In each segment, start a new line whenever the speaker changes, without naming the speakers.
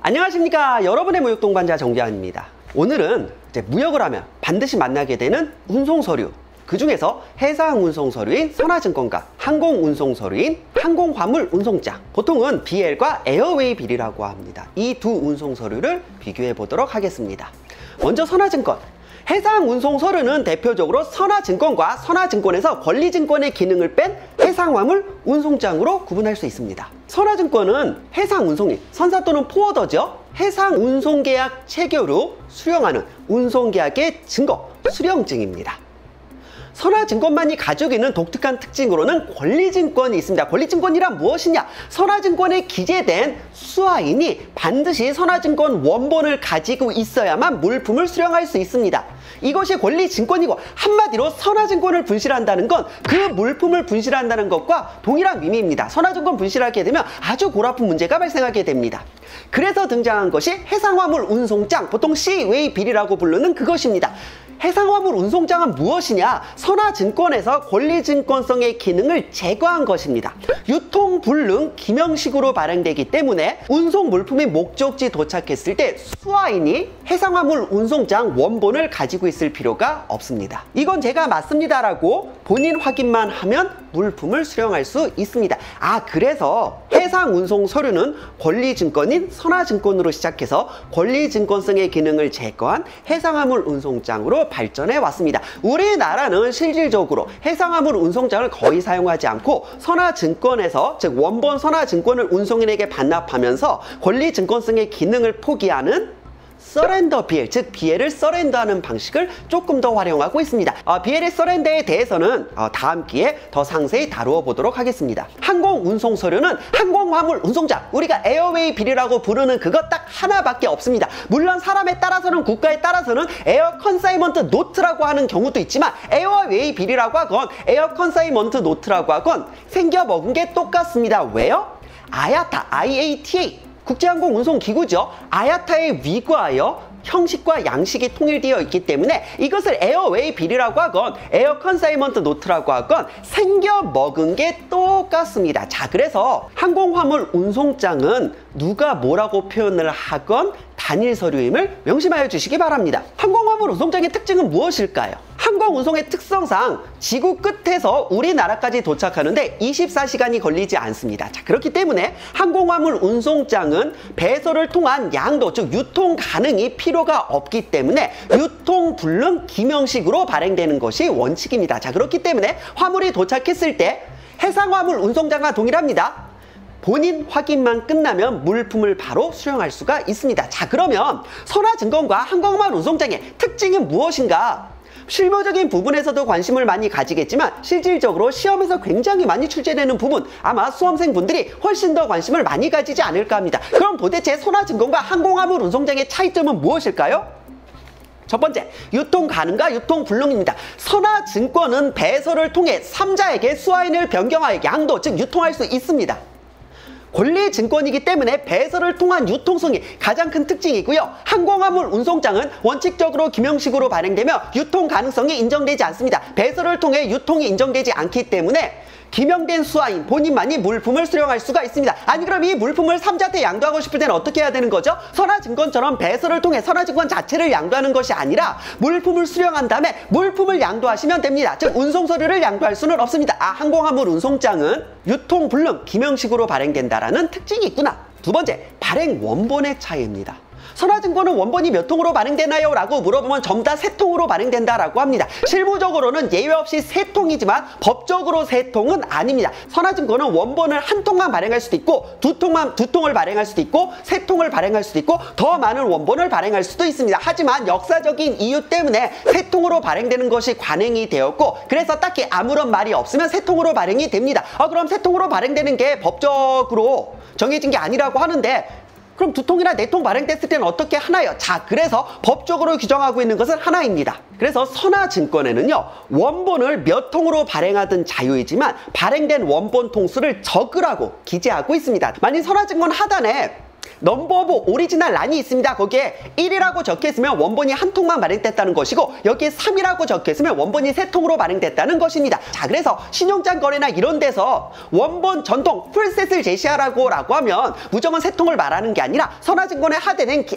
안녕하십니까. 여러분의 무역 동반자 정재환입니다. 오늘은 무역을 하면 반드시 만나게 되는 운송서류, 그 중에서 해상운송서류인 선화증권과 항공운송서류인 항공화물운송장, 보통은 BL과 에어웨이 비리라고 합니다. 이 두 운송서류를 비교해 보도록 하겠습니다. 먼저 선화증권. 해상운송서류는 대표적으로 선화증권과 선화증권에서 권리증권의 기능을 뺀 해상화물 운송장으로 구분할 수 있습니다. 선화증권은 해상운송인, 선사 또는 포워더죠. 해상운송계약 체결 후 수령하는 운송계약의 증거, 수령증입니다. 선화증권만이 가지고 있는 독특한 특징으로는 권리증권이 있습니다. 권리증권이란 무엇이냐? 선화증권에 기재된 수화인이 반드시 선화증권 원본을 가지고 있어야만 물품을 수령할 수 있습니다. 이것이 권리증권이고, 한마디로 선화증권을 분실한다는 건 그 물품을 분실한다는 것과 동일한 의미입니다. 선화증권 분실하게 되면 아주 골아픈 문제가 발생하게 됩니다. 그래서 등장한 것이 해상화물 운송장, 보통 시웨이 비리라고 부르는 그것입니다. 해상화물 운송장은 무엇이냐? 선화증권에서 권리증권성의 기능을 제거한 것입니다. 유통불능 기명식으로 발행되기 때문에 운송 물품이 목적지 도착했을 때 수화인이 해상화물 운송장 원본을 가지고 있을 필요가 없습니다. 이건 제가 맞습니다라고 본인 확인만 하면 물품을 수령할 수 있습니다. 그래서 해상운송 서류는 권리증권인 선화증권으로 시작해서 권리증권성의 기능을 제거한 해상화물 운송장으로 발전해 왔습니다. 우리나라는 실질적으로 해상화물 운송장을 거의 사용하지 않고 선화증권에서, 즉 원본 선화증권을 운송인에게 반납하면서 권리증권성의 기능을 포기하는 서렌더 BL, 즉 BL을 서렌더하는 방식을 조금 더 활용하고 있습니다. BL의 서렌더에 대해서는 다음 기회에 더 상세히 다루어 보도록 하겠습니다. 항공운송서류는 항공화물 운송장, 우리가 에어웨이 비리라고 부르는 그것 딱 하나밖에 없습니다. 물론 사람에 따라서는, 국가에 따라서는 에어 컨사이먼트 노트라고 하는 경우도 있지만 에어웨이 비리라고 하건 에어 컨사이먼트 노트라고 하건 생겨먹은 게 똑같습니다. 왜요? IATA, IATA 국제항공운송기구죠. IATA에 위과하여 형식과 양식이 통일되어 있기 때문에 이것을 에어웨이 비리라고 하건 에어 컨사이먼트 노트라고 하건 생겨먹은 게 똑같습니다. 자, 그래서 항공화물 운송장은 누가 뭐라고 표현을 하건 단일 서류임을 명심하여 주시기 바랍니다. 항공화물 운송장의 특징은 무엇일까요? 항공운송의 특성상 지구 끝에서 우리나라까지 도착하는데 24시간이 걸리지 않습니다. 자, 그렇기 때문에 항공화물 운송장은 배설을 통한 양도, 즉 유통 가능이 필요가 없기 때문에 유통불능 기명식으로 발행되는 것이 원칙입니다. 자, 그렇기 때문에 화물이 도착했을 때 해상화물 운송장과 동일합니다. 본인 확인만 끝나면 물품을 바로 수령할 수가 있습니다. 자, 그러면 선화증권과 항공화물 운송장의 특징이 무엇인가? 실무적인 부분에서도 관심을 많이 가지겠지만 실질적으로 시험에서 굉장히 많이 출제되는 부분, 아마 수험생분들이 훨씬 더 관심을 많이 가지지 않을까 합니다. 그럼 도대체 선화증권과 항공화물 운송장의 차이점은 무엇일까요? 첫 번째, 유통 가능과 유통 불능입니다. 선화증권은 배설을 통해 3자에게 수화인을 변경하여 양도, 즉 유통할 수 있습니다. 권리증권이기 때문에 배설을 통한 유통성이 가장 큰 특징이고요. 항공화물 운송장은 원칙적으로 기명식으로 발행되며 유통 가능성이 인정되지 않습니다. 배설을 통해 유통이 인정되지 않기 때문에 기명된 수화인 본인만이 물품을 수령할 수가 있습니다. 아니, 그럼 이 물품을 3자한테 양도하고 싶을 때는 어떻게 해야 되는 거죠? 선화증권처럼 배설을 통해 선화증권 자체를 양도하는 것이 아니라 물품을 수령한 다음에 물품을 양도하시면 됩니다. 즉 운송서류를 양도할 수는 없습니다. 항공화물 운송장은 유통불능 기명식으로 발행된다라는 특징이 있구나. 두 번째, 발행 원본의 차이입니다. 선화증권은 원본이 몇 통으로 발행되나요? 라고 물어보면 전부 다 3통으로 발행된다라고 합니다. 실무적으로는 예외 없이 3통이지만 법적으로 3통은 아닙니다. 선화증권은 원본을 1통만 발행할 수도 있고 2통을 발행할 수도 있고 3통을 발행할 수도 있고 더 많은 원본을 발행할 수도 있습니다. 하지만 역사적인 이유 때문에 3통으로 발행되는 것이 관행이 되었고, 그래서 딱히 아무런 말이 없으면 3통으로 발행이 됩니다. 그럼 3통으로 발행되는 게 법적으로 정해진 게 아니라고 하는데, 그럼 2통이나 4통 발행됐을 때는 어떻게 하나요? 자, 그래서 법적으로 규정하고 있는 것은 하나입니다. 그래서 선화증권에는요, 원본을 몇 통으로 발행하든 자유이지만 발행된 원본 통수를 적으라고 기재하고 있습니다. 만약 선화증권 하단에 넘버 오브 오리지널 란이 있습니다. 거기에 1이라고 적혀있으면 원본이 한 통만 발행됐다는 것이고 여기에 3이라고 적혀있으면 원본이 3통으로 발행됐다는 것입니다. 자, 그래서 신용장 거래나 이런 데서 원본 전통 풀셋을 제시하라고 하면 무조건 3통을 말하는 게 아니라 선화증권의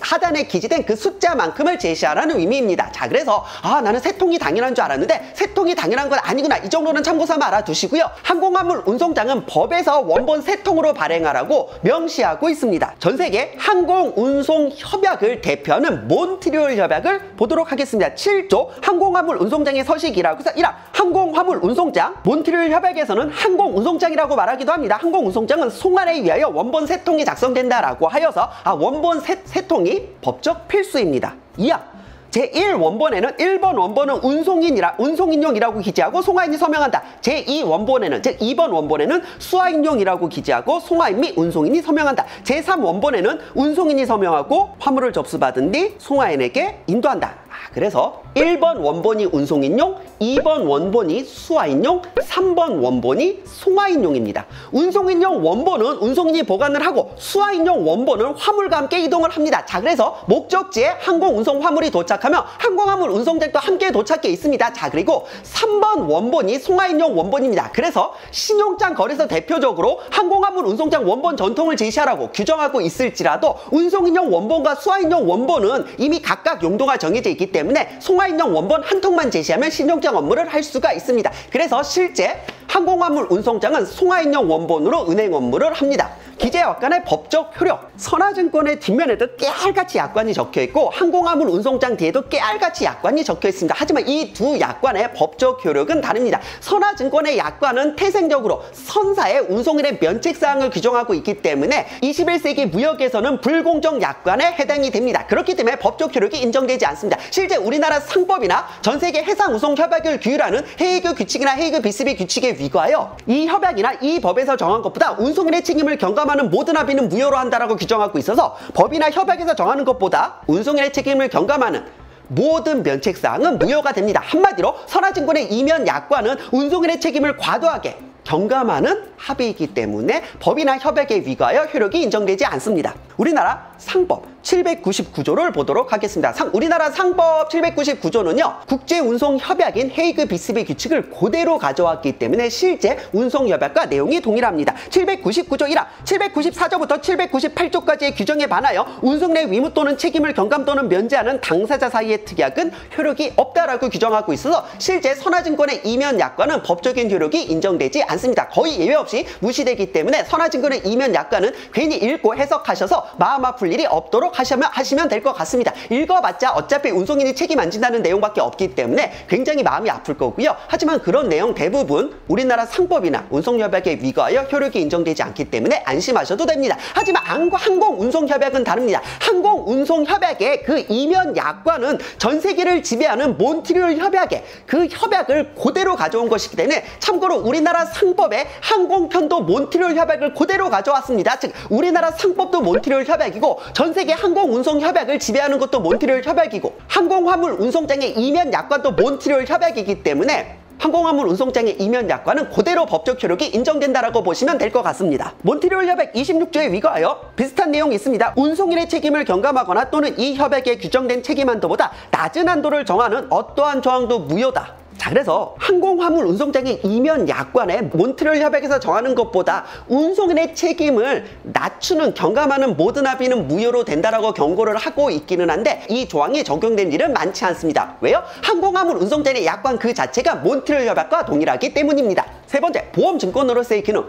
하단에 기재된 그 숫자만큼을 제시하라는 의미입니다. 자, 그래서 나는 3통이 당연한 줄 알았는데 3통이 당연한 건 아니구나. 이 정도는 참고삼아 알아두시고요. 항공화물 운송장은 법에서 원본 3통으로 발행하라고 명시하고 있습니다. 전 세계 항공운송협약을 대표하는 몬트리올 협약을 보도록 하겠습니다. 7조 항공화물 운송장의 서식이라고 해서 1항 항공화물 운송장. 몬트리올 협약에서는 항공운송장이라고 말하기도 합니다. 항공운송장은 송환에 위하여 원본 3통이 작성된다라고 하여서 원본 3통이 법적 필수입니다. 2항 제1원본에는 1번 원본은 운송인용이라고 기재하고 송화인이 서명한다. 제2원본에는 즉 2번 원본에는 수화인용이라고 기재하고 송화인 및 운송인이 서명한다. 제3원본에는 운송인이 서명하고 화물을 접수받은 뒤 송화인에게 인도한다. 그래서 1번 원본이 운송인용, 2번 원본이 수화인용, 3번 원본이 송화인용입니다. 운송인용 원본은 운송인이 보관을 하고 수화인용 원본은 화물과 함께 이동을 합니다. 자, 그래서 목적지에 항공운송 화물이 도착하면 항공화물 운송장도 함께 도착해 있습니다. 자, 그리고 3번 원본이 송화인용 원본입니다. 그래서 신용장 거래소 대표적으로 항공화물 운송장 원본 전통을 제시하라고 규정하고 있을지라도 운송인용 원본과 수화인용 원본은 이미 각각 용도가 정해져 있기 때문에 송화인용 원본 한 통만 제시하면 신용장 업무를 할 수가 있습니다. 그래서 실제 항공화물 운송장은 송화인용 원본으로 은행 업무를 합니다. 기재약관의 법적 효력. 선화증권의 뒷면에도 깨알같이 약관이 적혀있고 항공화물 운송장 뒤에도 깨알같이 약관이 적혀있습니다. 하지만 이 두 약관의 법적 효력은 다릅니다. 선화증권의 약관은 태생적으로 선사의 운송인의 면책사항을 규정하고 있기 때문에 21세기 무역에서는 불공정 약관에 해당이 됩니다. 그렇기 때문에 법적 효력이 인정되지 않습니다. 실제 우리나라 상법이나 전세계 해상운송협약을 규율하는 헤이그 규칙이나 헤이그 비스비 규칙에 위과하여 이 협약이나 이 법에서 정한 것보다 운송인의 책임을 경감하는 모든 합의는 무효로 한다라고 규정하고 있어서 법이나 협약에서 정하는 것보다 운송인의 책임을 경감하는 모든 면책사항은 무효가 됩니다. 한마디로 선화증권의 이면 약관은 운송인의 책임을 과도하게 경감하는 합의이기 때문에 법이나 협약에 위과하여 효력이 인정되지 않습니다. 우리나라 상법 799조를 보도록 하겠습니다. 우리나라 상법 799조는요. 국제운송협약인 헤이그 비스비 규칙을 그대로 가져왔기 때문에 실제 운송협약과 내용이 동일합니다. 799조 1항 794조부터 798조까지의 규정에 반하여 운송 내 위무 또는 책임을 경감 또는 면제하는 당사자 사이의 특약은 효력이 없다라고 규정하고 있어서 실제 선화증권의 이면 약관은 법적인 효력이 인정되지 않습니다. 거의 예외 없이 무시되기 때문에 선화증권의 이면 약관은 괜히 읽고 해석하셔서 마음 아플 일이 없도록 하시면 될 것 같습니다. 읽어봤자 어차피 운송인이 책임 안 진다는 내용밖에 없기 때문에 굉장히 마음이 아플 거고요. 하지만 그런 내용 대부분 우리나라 상법이나 운송협약에 위과하여 효력이 인정되지 않기 때문에 안심하셔도 됩니다. 하지만 항공운송협약은 다릅니다. 항공운송협약의 그 이면 약관은 전 세계를 지배하는 몬트리올 협약의 그 협약을 그대로 가져온 것이기 때문에 참고로 우리나라 상법의 항공편도 몬트리올 협약을 그대로 가져왔습니다. 즉 우리나라 상법도 몬트리올 협약이고 전 세계 항공운송협약을 지배하는 것도 몬트리올 협약이고 항공화물 운송장의 이면 약관도 몬트리올 협약이기 때문에 항공화물 운송장의 이면 약관은 그대로 법적 효력이 인정된다라고 보시면 될 것 같습니다. 몬트리올 협약 26조에 위과하여 비슷한 내용이 있습니다. 운송인의 책임을 경감하거나 또는 이 협약에 규정된 책임 한도보다 낮은 한도를 정하는 어떠한 조항도 무효다. 자, 그래서 항공화물 운송장의 이면 약관에 몬트리올 협약에서 정하는 것보다 운송인의 책임을 낮추는 경감하는 모든 합의는 무효로 된다라고 경고를 하고 있기는 한데 이 조항이 적용된 일은 많지 않습니다. 왜요? 항공화물 운송장의 약관 그 자체가 몬트리올 협약과 동일하기 때문입니다. 세 번째, 보험증권으로서의 기능.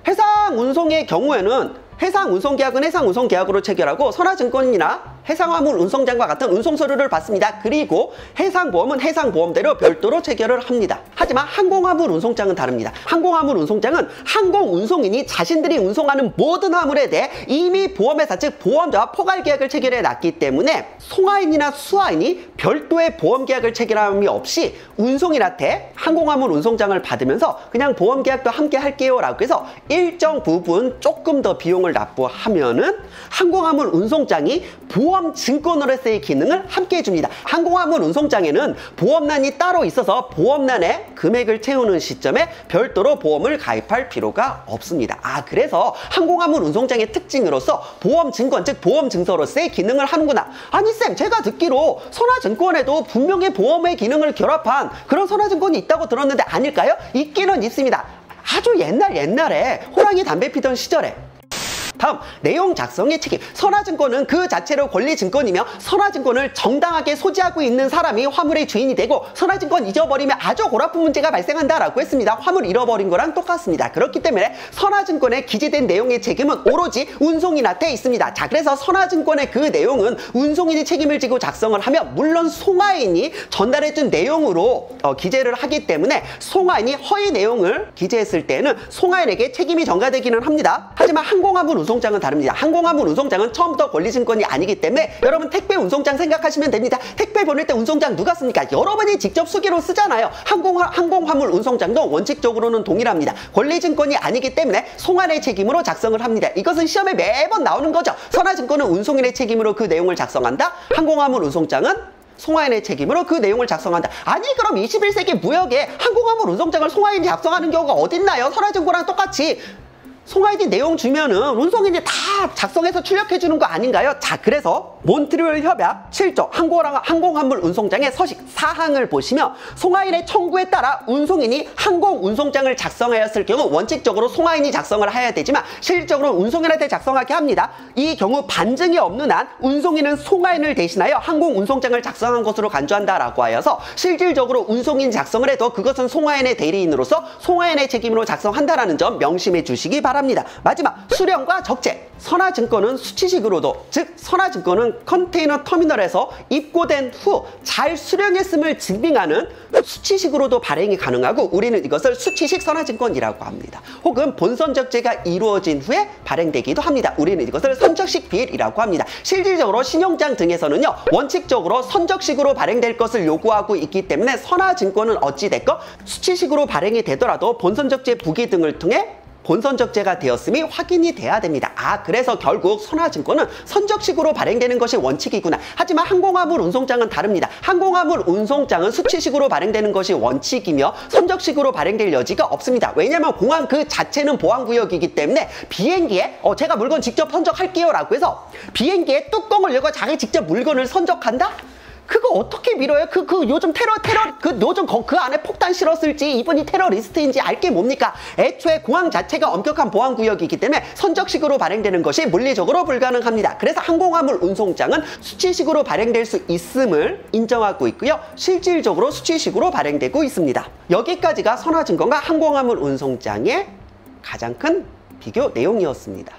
해상운송의 경우에는 해상운송계약은 해상운송계약으로 체결하고 선화증권이나 해상화물 운송장과 같은 운송서류를 받습니다. 그리고 해상보험은 해상보험대로 별도로 체결을 합니다. 하지만 항공화물 운송장은 다릅니다. 항공화물 운송장은 항공운송인이 자신들이 운송하는 모든 화물에 대해 이미 보험회사 즉 보험자와 포괄계약을 체결해 놨기 때문에 송화인이나 수화인이 별도의 보험계약을 체결함이 없이 운송인한테 항공화물 운송장을 받으면서 그냥 보험계약도 함께 할게요 라고 해서 일정 부분 조금 더 비용을 납부하면은 항공화물 운송장이 보험 보험증권으로서의 기능을 함께 해줍니다. 항공화물 운송장에는 보험란이 따로 있어서 보험란에 금액을 채우는 시점에 별도로 보험을 가입할 필요가 없습니다. 그래서 항공화물 운송장의 특징으로서 보험증권, 즉 보험증서로서의 기능을 하는구나. 아니 쌤, 제가 듣기로 선화증권에도 분명히 보험의 기능을 결합한 그런 선화증권이 있다고 들었는데 아닐까요? 있기는 있습니다. 아주 옛날에 호랑이 담배 피던 시절에. 다음, 내용 작성의 책임. 선화증권은 그 자체로 권리증권이며 선화증권을 정당하게 소지하고 있는 사람이 화물의 주인이 되고 선화증권 잊어버리면 아주 골아픈 문제가 발생한다라고 했습니다. 화물 잃어버린 거랑 똑같습니다. 그렇기 때문에 선화증권에 기재된 내용의 책임은 오로지 운송인한테 있습니다. 자, 그래서 선화증권의 그 내용은 운송인이 책임을 지고 작성을 하면 물론 송화인이 전달해준 내용으로 기재를 하기 때문에 송화인이 허위 내용을 기재했을 때는 송화인에게 책임이 전가되기는 합니다. 하지만 항공화물 운송장은 다릅니다. 항공화물 운송장은 처음부터 권리증권이 아니기 때문에 여러분 택배 운송장 생각하시면 됩니다. 택배 보낼 때 운송장 누가 씁니까? 여러분이 직접 수기로 쓰잖아요. 항공화물 운송장도 원칙적으로는 동일합니다. 권리증권이 아니기 때문에 송환의 책임으로 작성을 합니다. 이것은 시험에 매번 나오는 거죠. 선화증권은 운송인의 책임으로 그 내용을 작성한다. 항공화물 운송장은 송화인의 책임으로 그 내용을 작성한다. 아니 그럼 21세기 무역에 항공화물 운송장을 송화인이 작성하는 경우가 어딨나요? 선화증권이랑 똑같이 송화인이 내용 주면은 운송인이 다 작성해서 출력해 주는 거 아닌가요? 자, 그래서 몬트리올 협약 7조 항공화물 운송장의 서식 사항을 보시면 송화인의 청구에 따라 운송인이 항공 운송장을 작성하였을 경우 원칙적으로 송화인이 작성을 해야 되지만 실질적으로 운송인한테 작성하게 합니다. 이 경우 반증이 없는 한 운송인은 송화인을 대신하여 항공 운송장을 작성한 것으로 간주한다라고 하여서 실질적으로 운송인이 작성을 해도 그것은 송화인의 대리인으로서 송화인의 책임으로 작성한다라는 점 명심해 주시기 바랍니다. 마지막, 수령과 적재. 선화증권은 수치식으로도, 즉 선화증권은 컨테이너 터미널에서 입고된 후 잘 수령했음을 증빙하는 수치식으로도 발행이 가능하고 우리는 이것을 수치식 선화증권이라고 합니다. 혹은 본선 적재가 이루어진 후에 발행되기도 합니다. 우리는 이것을 선적식 비일이라고 합니다. 실질적으로 신용장 등에서는요, 원칙적으로 선적식으로 발행될 것을 요구하고 있기 때문에 선화증권은 어찌됐건 수치식으로 발행이 되더라도 본선 적재 부기 등을 통해 본선 적재가 되었음이 확인이 돼야 됩니다. 그래서 결국 선화증권은 선적식으로 발행되는 것이 원칙이구나. 하지만 항공화물 운송장은 다릅니다. 항공화물 운송장은 수치식으로 발행되는 것이 원칙이며 선적식으로 발행될 여지가 없습니다. 왜냐하면 공항 그 자체는 보안구역이기 때문에 비행기에 제가 물건 직접 선적할게요 라고 해서 비행기에 뚜껑을 열고 자기 직접 물건을 선적한다? 그거 어떻게 밀어요? 요즘 요즘 그 안에 폭탄 실었을지 이분이 테러리스트인지 알게 뭡니까? 애초에 공항 자체가 엄격한 보안구역이기 때문에 선적식으로 발행되는 것이 물리적으로 불가능합니다. 그래서 항공화물 운송장은 수치식으로 발행될 수 있음을 인정하고 있고요. 실질적으로 수치식으로 발행되고 있습니다. 여기까지가 선화증권과 항공화물 운송장의 가장 큰 비교 내용이었습니다.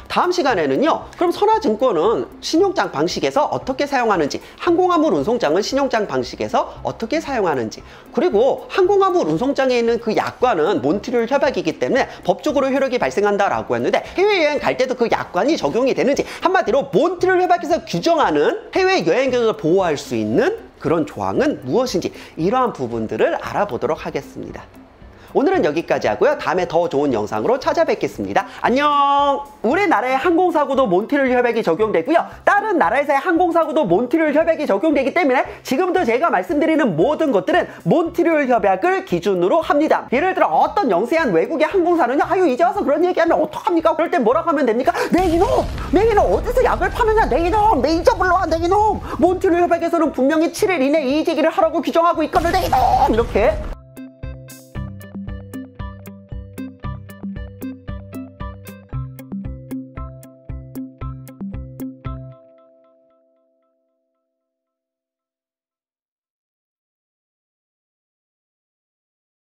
다음 시간에는요, 그럼 선화증권은 신용장 방식에서 어떻게 사용하는지, 항공화물 운송장은 신용장 방식에서 어떻게 사용하는지, 그리고 항공화물 운송장에 있는 그 약관은 몬트리올 협약이기 때문에 법적으로 효력이 발생한다라고 했는데 해외여행 갈 때도 그 약관이 적용이 되는지, 한마디로 몬트리올 협약에서 규정하는 해외여행객을 보호할 수 있는 그런 조항은 무엇인지, 이러한 부분들을 알아보도록 하겠습니다. 오늘은 여기까지 하고요. 다음에 더 좋은 영상으로 찾아뵙겠습니다. 안녕! 우리나라의 항공사고도 몬트리올 협약이 적용되고요. 다른 나라에서의 항공사고도 몬트리올 협약이 적용되기 때문에 지금부터 제가 말씀드리는 모든 것들은 몬트리올 협약을 기준으로 합니다. 예를 들어 어떤 영세한 외국의 항공사는요, 이제 와서 그런 얘기하면 어떡합니까? 그럴 땐 뭐라고 하면 됩니까? 내 이놈 어디서 약을 파느냐? 내 이놈 내 잊어 불러와. 내 이놈 몬트리올 협약에서는 분명히 7일 이내 이의제기를 하라고 규정하고 있거든. 내 이놈 이렇게